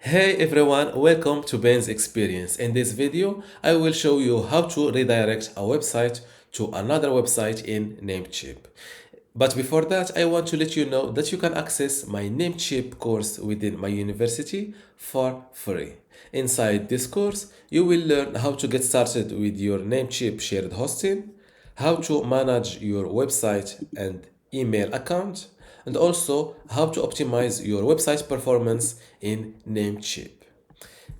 Hey everyone, welcome to Ben's Experience. In this video, I will show you how to redirect a website to another website in Namecheap. But before that, I want to let you know that you can access my Namecheap course within my university for free. Inside this course, you will learn how to get started with your Namecheap shared hosting, how to manage your website and email account, and also how to optimize your website performance in Namecheap.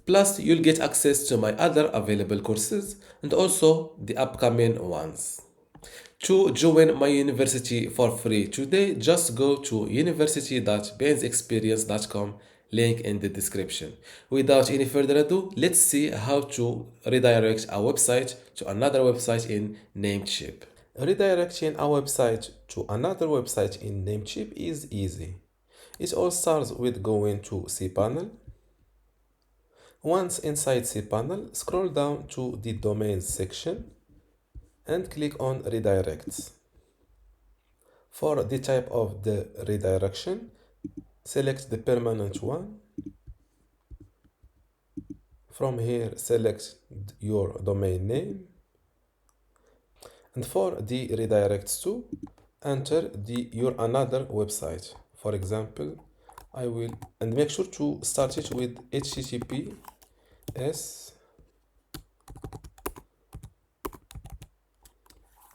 Plus, you'll get access to my other available courses and also the upcoming ones. To join my university for free today, just go to university.bensexperience.com, link in the description. Without any further ado, let's see how to redirect a website to another website in Namecheap. Redirecting a website to another website in Namecheap is easy. It all starts with going to cPanel. Once inside cPanel, scroll down to the Domains section and click on Redirects. For the type of the redirection, select the permanent one. From here, select your domain name. And for the redirects to, enter your another website. For example, I will, and make sure to start it with HTTPS.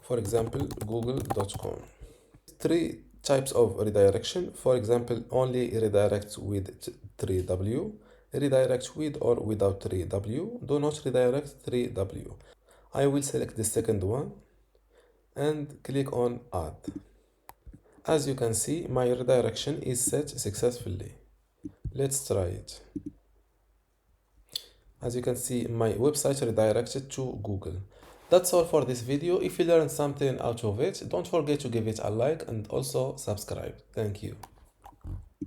For example, google.com. Three types of redirection. For example, only redirect with 3W, redirect with or without 3W, do not redirect 3W. I will select the second one and click on add. As you can see, my redirection is set successfully. Let's try it. As you can see, my website redirected to Google. That's all for this video. If you learned something out of it, don't forget to give it a like and also subscribe. Thank you.